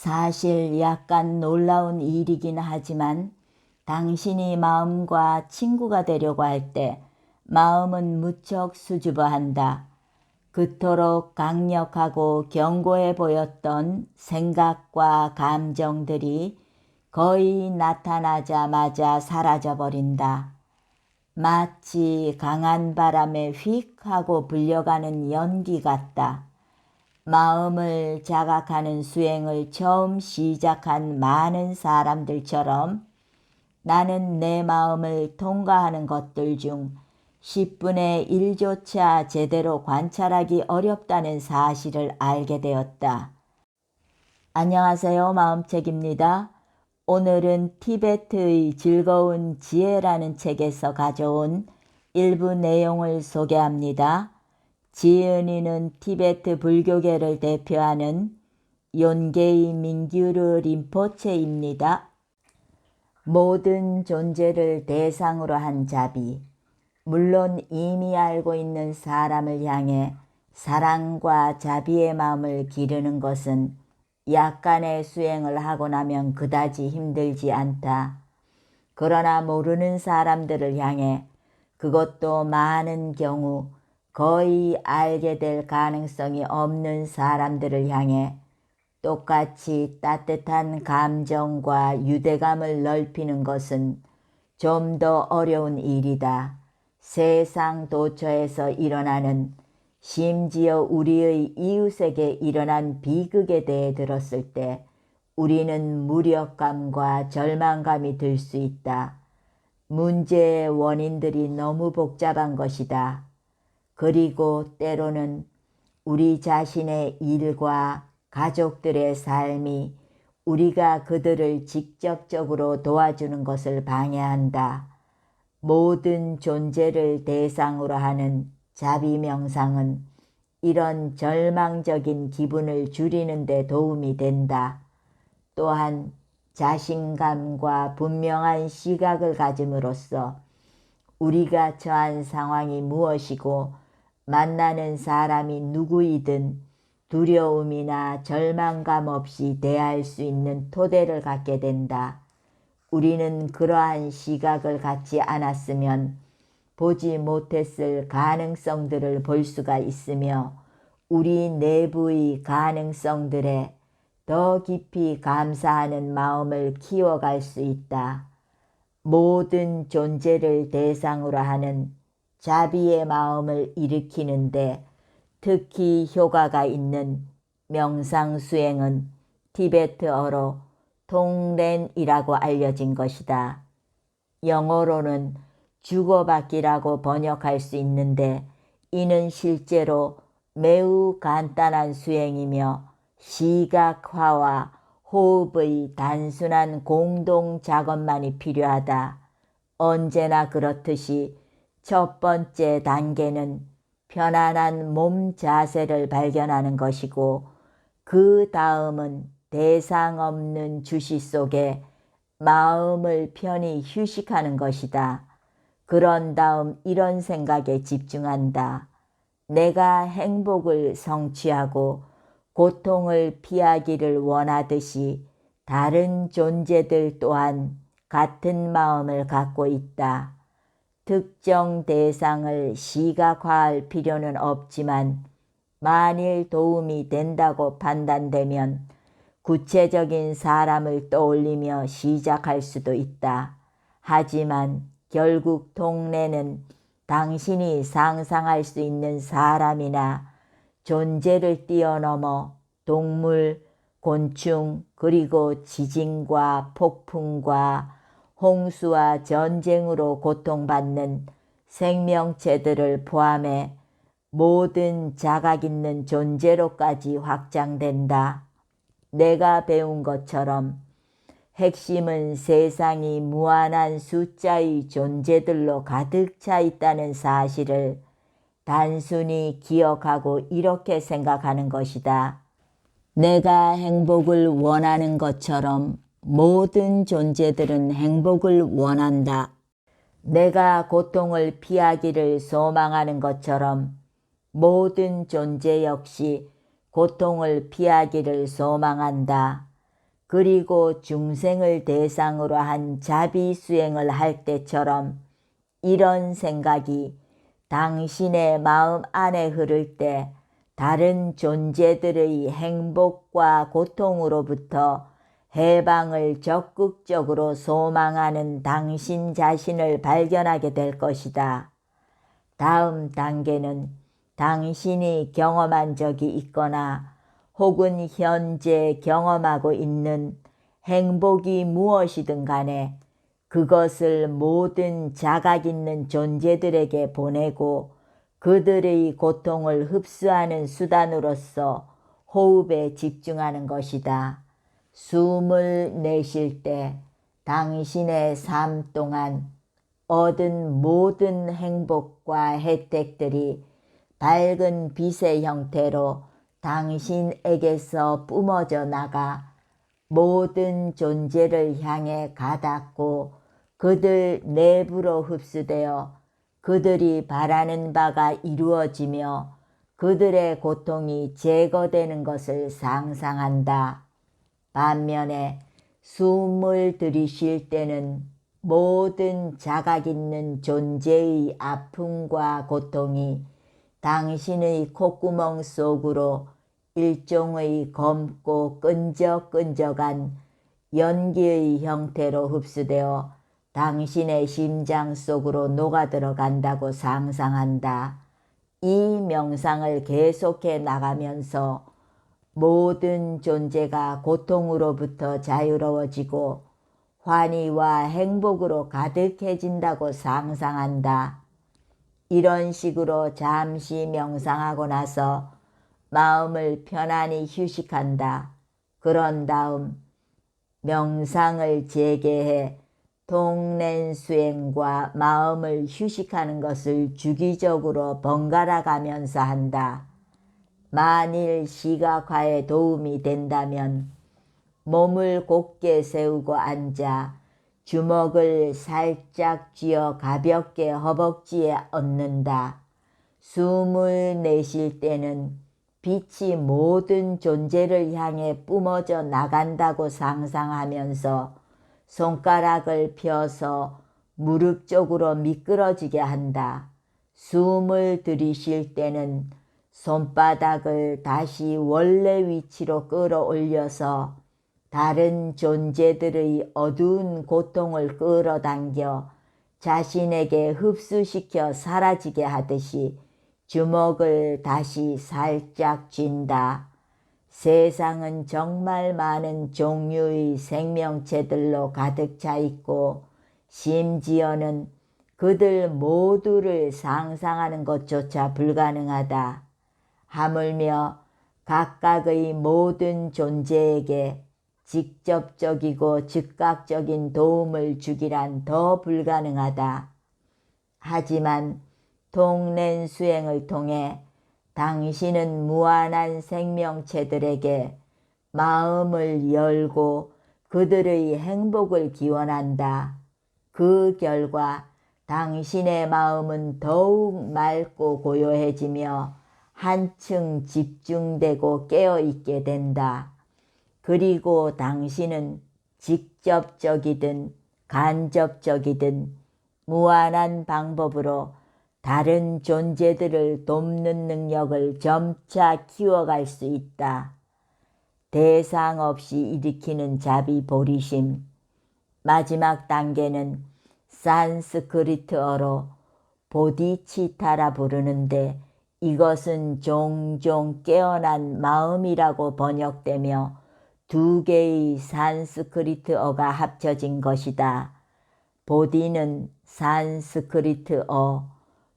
사실 약간 놀라운 일이긴 하지만 당신이 마음과 친구가 되려고 할 때 마음은 무척 수줍어한다. 그토록 강력하고 견고해 보였던 생각과 감정들이 거의 나타나자마자 사라져버린다. 마치 강한 바람에 휙 하고 불려가는 연기 같다. 마음을 자각하는 수행을 처음 시작한 많은 사람들처럼 나는 내 마음을 통과하는 것들 중 10분의 1조차 제대로 관찰하기 어렵다는 사실을 알게 되었다. 안녕하세요. 마음책입니다. 오늘은 티베트의 즐거운 지혜라는 책에서 가져온 일부 내용을 소개합니다. 지은이는 티베트 불교계를 대표하는 욘게이 민규르 림포체입니다. 모든 존재를 대상으로 한 자비, 물론 이미 알고 있는 사람을 향해 사랑과 자비의 마음을 기르는 것은 약간의 수행을 하고 나면 그다지 힘들지 않다. 그러나 모르는 사람들을 향해, 그것도 많은 경우 거의 알게 될 가능성이 없는 사람들을 향해 똑같이 따뜻한 감정과 유대감을 넓히는 것은 좀 더 어려운 일이다. 세상 도처에서 일어나는, 심지어 우리의 이웃에게 일어난 비극에 대해 들었을 때 우리는 무력감과 절망감이 들 수 있다. 문제의 원인들이 너무 복잡한 것이다. 그리고 때로는 우리 자신의 일과 가족들의 삶이 우리가 그들을 직접적으로 도와주는 것을 방해한다. 모든 존재를 대상으로 하는 자비 명상은 이런 절망적인 기분을 줄이는 데 도움이 된다. 또한 자신감과 분명한 시각을 가짐으로써 우리가 처한 상황이 무엇이고 만나는 사람이 누구이든 두려움이나 절망감 없이 대할 수 있는 토대를 갖게 된다. 우리는 그러한 시각을 갖지 않았으면 보지 못했을 가능성들을 볼 수가 있으며 우리 내부의 가능성들에 더 깊이 감사하는 마음을 키워갈 수 있다. 모든 존재를 대상으로 하는 자비의 마음을 일으키는데 특히 효과가 있는 명상 수행은 티베트어로 통렌이라고 알려진 것이다. 영어로는 주고받기라고 번역할 수 있는데 이는 실제로 매우 간단한 수행이며 시각화와 호흡의 단순한 공동 작업만이 필요하다. 언제나 그렇듯이 첫 번째 단계는 편안한 몸 자세를 발견하는 것이고 그 다음은 대상 없는 주시 속에 마음을 편히 휴식하는 것이다. 그런 다음 이런 생각에 집중한다. 내가 행복을 성취하고 고통을 피하기를 원하듯이 다른 존재들 또한 같은 마음을 갖고 있다. 특정 대상을 시각화할 필요는 없지만 만일 도움이 된다고 판단되면 구체적인 사람을 떠올리며 시작할 수도 있다. 하지만 결국 통례는 당신이 상상할 수 있는 사람이나 존재를 뛰어넘어 동물, 곤충, 그리고 지진과 폭풍과 홍수와 전쟁으로 고통받는 생명체들을 포함해 모든 자각 있는 존재로까지 확장된다. 내가 배운 것처럼 핵심은 세상이 무한한 숫자의 존재들로 가득 차 있다는 사실을 단순히 기억하고 이렇게 생각하는 것이다. 내가 행복을 원하는 것처럼 모든 존재들은 행복을 원한다. 내가 고통을 피하기를 소망하는 것처럼 모든 존재 역시 고통을 피하기를 소망한다. 그리고 중생을 대상으로 한 자비수행을 할 때처럼 이런 생각이 당신의 마음 안에 흐를 때 다른 존재들의 행복과 고통으로부터 해방을 적극적으로 소망하는 당신 자신을 발견하게 될 것이다. 다음 단계는 당신이 경험한 적이 있거나 혹은 현재 경험하고 있는 행복이 무엇이든 간에 그것을 모든 자각 있는 존재들에게 보내고 그들의 고통을 흡수하는 수단으로서 호흡에 집중하는 것이다. 숨을 내쉴 때 당신의 삶 동안 얻은 모든 행복과 혜택들이 밝은 빛의 형태로 당신에게서 뿜어져 나가 모든 존재를 향해 가닿고 그들 내부로 흡수되어 그들이 바라는 바가 이루어지며 그들의 고통이 제거되는 것을 상상한다. 반면에 숨을 들이쉴 때는 모든 자각 있는 존재의 아픔과 고통이 당신의 콧구멍 속으로 일종의 검고 끈적끈적한 연기의 형태로 흡수되어 당신의 심장 속으로 녹아들어간다고 상상한다. 이 명상을 계속해 나가면서 모든 존재가 고통으로부터 자유로워지고 환희와 행복으로 가득해진다고 상상한다. 이런 식으로 잠시 명상하고 나서 마음을 편안히 휴식한다. 그런 다음 명상을 재개해 통렌수행과 마음을 휴식하는 것을 주기적으로 번갈아 가면서 한다. 만일 시각화에 도움이 된다면 몸을 곧게 세우고 앉아 주먹을 살짝 쥐어 가볍게 허벅지에 얹는다. 숨을 내쉴 때는 빛이 모든 존재를 향해 뿜어져 나간다고 상상하면서 손가락을 펴서 무릎 쪽으로 미끄러지게 한다. 숨을 들이쉴 때는 손바닥을 다시 원래 위치로 끌어올려서 다른 존재들의 어두운 고통을 끌어당겨 자신에게 흡수시켜 사라지게 하듯이 주먹을 다시 살짝 쥔다. 세상은 정말 많은 종류의 생명체들로 가득 차 있고 심지어는 그들 모두를 상상하는 것조차 불가능하다. 하물며 각각의 모든 존재에게 직접적이고 즉각적인 도움을 주기란 더 불가능하다. 하지만 통렌수행을 통해 당신은 무한한 생명체들에게 마음을 열고 그들의 행복을 기원한다. 그 결과 당신의 마음은 더욱 맑고 고요해지며 한층 집중되고 깨어있게 된다. 그리고 당신은 직접적이든 간접적이든 무한한 방법으로 다른 존재들을 돕는 능력을 점차 키워갈 수 있다. 대상 없이 일으키는 자비 보리심. 마지막 단계는 산스크리트어로 보디치타라 부르는데 이것은 종종 깨어난 마음이라고 번역되며 두 개의 산스크리트어가 합쳐진 것이다. 보디는 산스크리트어,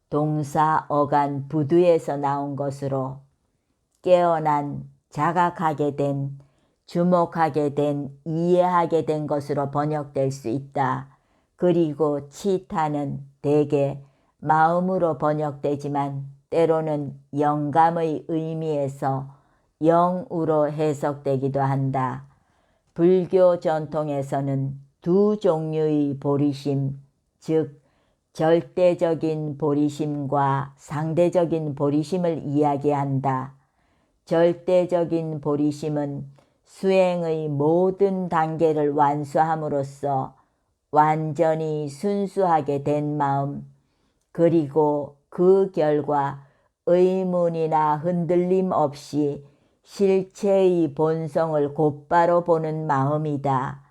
동사 어간 부두에서 나온 것으로 깨어난, 자각하게 된, 주목하게 된, 이해하게 된 것으로 번역될 수 있다. 그리고 치타는 대개 마음으로 번역되지만 때로는 영감의 의미에서 영으로 해석되기도 한다. 불교 전통에서는 두 종류의 보리심, 즉 절대적인 보리심과 상대적인 보리심을 이야기한다. 절대적인 보리심은 수행의 모든 단계를 완수함으로써 완전히 순수하게 된 마음, 그리고 그 결과 의문이나 흔들림 없이 실체의 본성을 곧바로 보는 마음이다.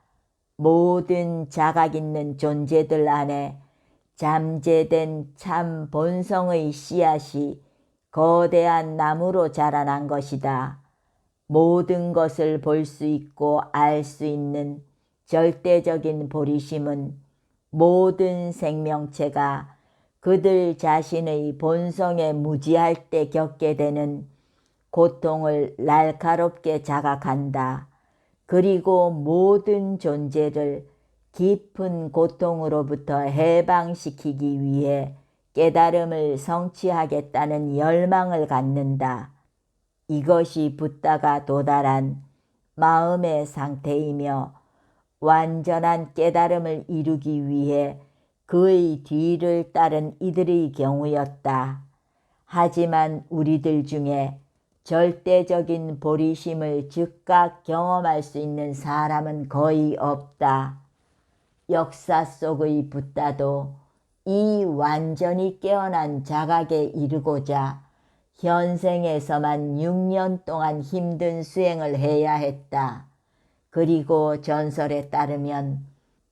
모든 자각 있는 존재들 안에 잠재된 참 본성의 씨앗이 거대한 나무로 자라난 것이다. 모든 것을 볼 수 있고 알 수 있는 절대적인 보리심은 모든 생명체가 그들 자신의 본성에 무지할 때 겪게 되는 고통을 날카롭게 자각한다. 그리고 모든 존재를 깊은 고통으로부터 해방시키기 위해 깨달음을 성취하겠다는 열망을 갖는다. 이것이 붓다가 도달한 마음의 상태이며 완전한 깨달음을 이루기 위해 그의 뒤를 따른 이들의 경우였다. 하지만 우리들 중에 절대적인 보리심을 즉각 경험할 수 있는 사람은 거의 없다. 역사 속의 붓다도 이 완전히 깨어난 자각에 이르고자 현생에서만 6년 동안 힘든 수행을 해야 했다. 그리고 전설에 따르면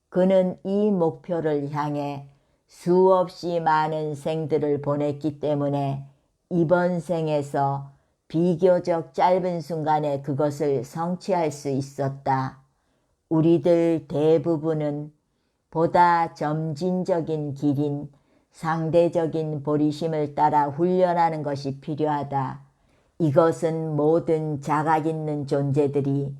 그는 이 목표를 향해 수없이 많은 생들을 보냈기 때문에 이번 생에서 비교적 짧은 순간에 그것을 성취할 수 있었다. 우리들 대부분은 보다 점진적인 길인 상대적인 보리심을 따라 훈련하는 것이 필요하다. 이것은 모든 자각 있는 존재들이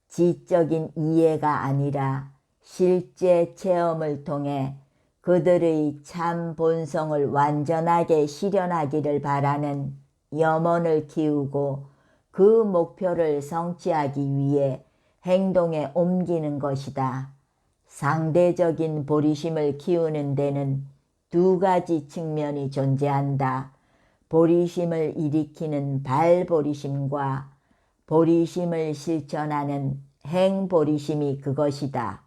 지적인 이해가 아니라 실제 체험을 통해 그들의 참 본성을 완전하게 실현하기를 바라는 염원을 키우고 그 목표를 성취하기 위해 행동에 옮기는 것이다. 상대적인 보리심을 키우는 데는 두 가지 측면이 존재한다. 보리심을 일으키는 발보리심과 보리심을 실천하는 행보리심이 그것이다.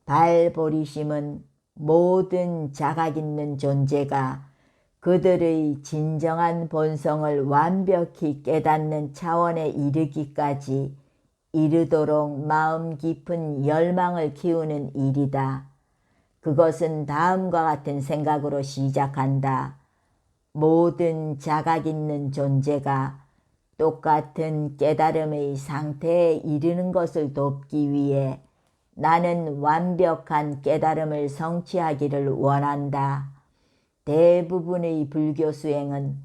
발보리심은 모든 자각 있는 존재가 그들의 진정한 본성을 완벽히 깨닫는 차원에 이르기까지 이르도록 마음 깊은 열망을 키우는 일이다. 그것은 다음과 같은 생각으로 시작한다. 모든 자각 있는 존재가 똑같은 깨달음의 상태에 이르는 것을 돕기 위해 나는 완벽한 깨달음을 성취하기를 원한다. 대부분의 불교 수행은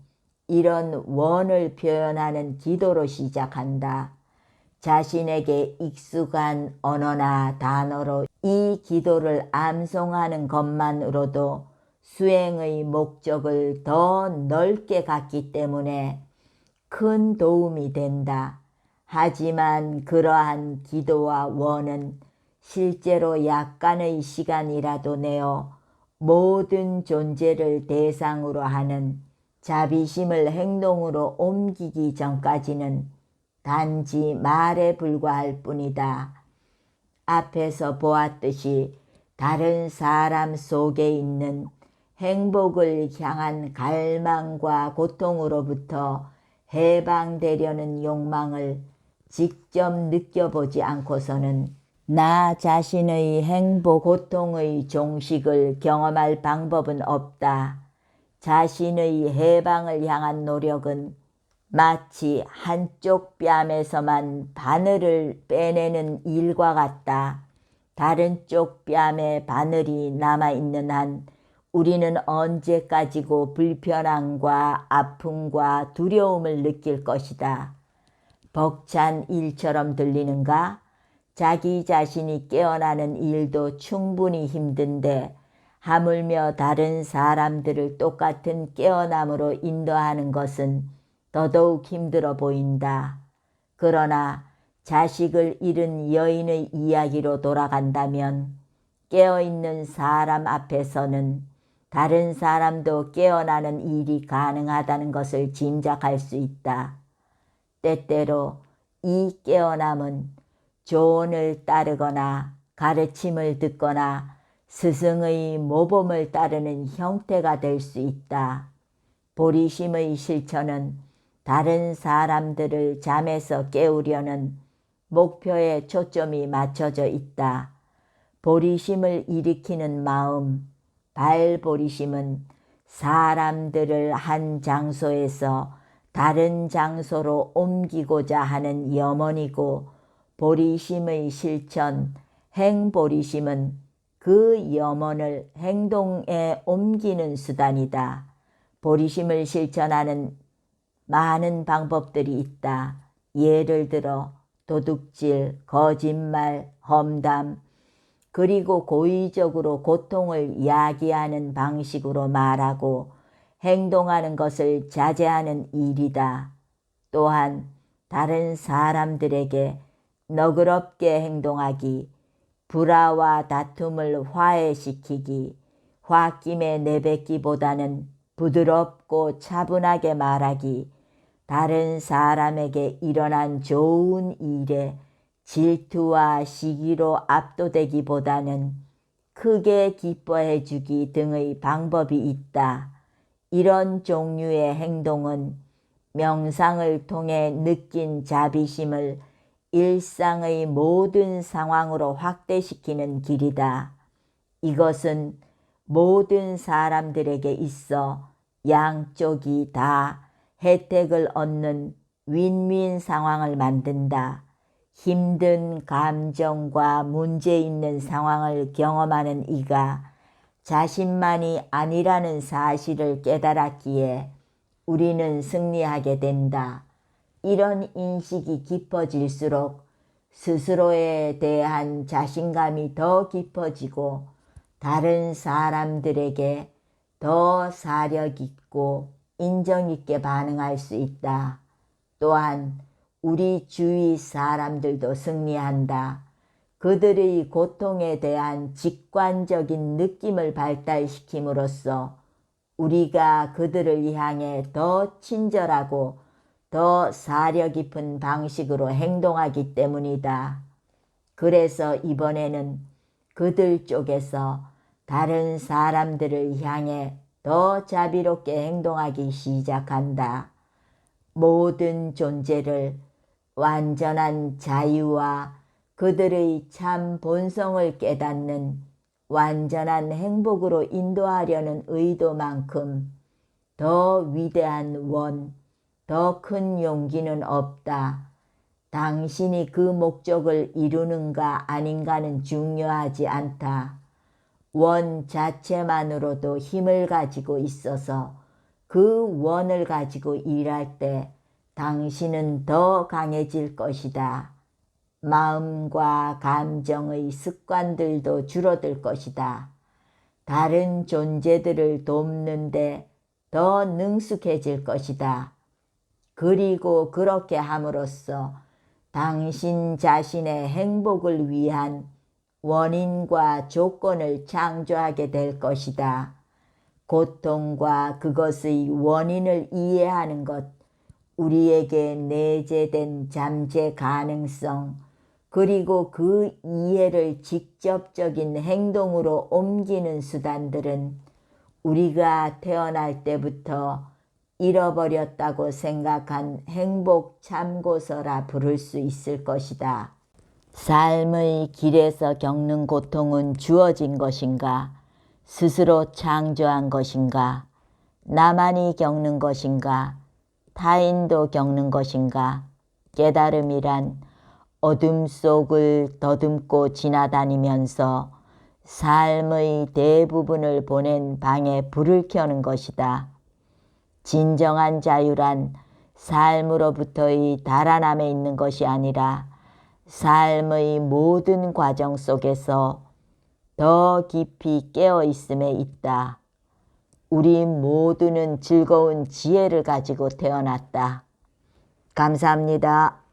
이런 원을 표현하는 기도로 시작한다. 자신에게 익숙한 언어나 단어로 이 기도를 암송하는 것만으로도 수행의 목적을 더 넓게 갖기 때문에 큰 도움이 된다. 하지만 그러한 기도와 원은 실제로 약간의 시간이라도 내어 모든 존재를 대상으로 하는 자비심을 행동으로 옮기기 전까지는 단지 말에 불과할 뿐이다. 앞에서 보았듯이 다른 사람 속에 있는 행복을 향한 갈망과 고통으로부터 해방되려는 욕망을 직접 느껴보지 않고서는 나 자신의 행복, 고통의 종식을 경험할 방법은 없다. 자신의 해방을 향한 노력은 마치 한쪽 뺨에서만 바늘을 빼내는 일과 같다. 다른 쪽 뺨에 바늘이 남아있는 한 우리는 언제까지고 불편함과 아픔과 두려움을 느낄 것이다. 벅찬 일처럼 들리는가? 자기 자신이 깨어나는 일도 충분히 힘든데 하물며 다른 사람들을 똑같은 깨어남으로 인도하는 것은 더더욱 힘들어 보인다. 그러나 자식을 잃은 여인의 이야기로 돌아간다면 깨어있는 사람 앞에서는 다른 사람도 깨어나는 일이 가능하다는 것을 짐작할 수 있다. 때때로 이 깨어남은 조언을 따르거나 가르침을 듣거나 스승의 모범을 따르는 형태가 될 수 있다. 보리심의 실천은 다른 사람들을 잠에서 깨우려는 목표에 초점이 맞춰져 있다. 보리심을 일으키는 마음, 발보리심은 사람들을 한 장소에서 다른 장소로 옮기고자 하는 염원이고, 보리심의 실천, 행보리심은 그 염원을 행동에 옮기는 수단이다. 보리심을 실천하는 많은 방법들이 있다. 예를 들어 도둑질, 거짓말, 험담, 그리고 고의적으로 고통을 야기하는 방식으로 말하고 행동하는 것을 자제하는 일이다. 또한 다른 사람들에게 너그럽게 행동하기, 불화와 다툼을 화해시키기, 홧김에 내뱉기보다는 부드럽고 차분하게 말하기, 다른 사람에게 일어난 좋은 일에 질투와 시기로 압도되기보다는 크게 기뻐해 주기 등의 방법이 있다. 이런 종류의 행동은 명상을 통해 느낀 자비심을 일상의 모든 상황으로 확대시키는 길이다. 이것은 모든 사람들에게 있어 양쪽이 다 혜택을 얻는 윈윈 상황을 만든다. 힘든 감정과 문제 있는 상황을 경험하는 이가 자신만이 아니라는 사실을 깨달았기에 우리는 승리하게 된다. 이런 인식이 깊어질수록 스스로에 대한 자신감이 더 깊어지고 다른 사람들에게 더 사력 있고 인정 있게 반응할 수 있다. 또한 우리 주위 사람들도 승리한다. 그들의 고통에 대한 직관적인 느낌을 발달시킴으로써 우리가 그들을 향해 더 친절하고 더 사려 깊은 방식으로 행동하기 때문이다. 그래서 이번에는 그들 쪽에서 다른 사람들을 향해 더 자비롭게 행동하기 시작한다. 모든 존재를 완전한 자유와 그들의 참 본성을 깨닫는 완전한 행복으로 인도하려는 의도만큼 더 위대한 원, 더 큰 용기는 없다. 당신이 그 목적을 이루는가 아닌가는 중요하지 않다. 원 자체만으로도 힘을 가지고 있어서 그 원을 가지고 일할 때 당신은 더 강해질 것이다. 마음과 감정의 습관들도 줄어들 것이다. 다른 존재들을 돕는데 더 능숙해질 것이다. 그리고 그렇게 함으로써 당신 자신의 행복을 위한 원인과 조건을 창조하게 될 것이다. 고통과 그것의 원인을 이해하는 것, 우리에게 내재된 잠재 가능성, 그리고 그 이해를 직접적인 행동으로 옮기는 수단들은 우리가 태어날 때부터 잃어버렸다고 생각한 행복 참고서라 부를 수 있을 것이다. 삶의 길에서 겪는 고통은 주어진 것인가? 스스로 창조한 것인가? 나만이 겪는 것인가? 타인도 겪는 것인가? 깨달음이란 어둠 속을 더듬고 지나다니면서 삶의 대부분을 보낸 방에 불을 켜는 것이다. 진정한 자유란 삶으로부터의 달아남에 있는 것이 아니라 삶의 모든 과정 속에서 더 깊이 깨어 있음에 있다. 우리 모두는 즐거운 지혜를 가지고 태어났다. 감사합니다.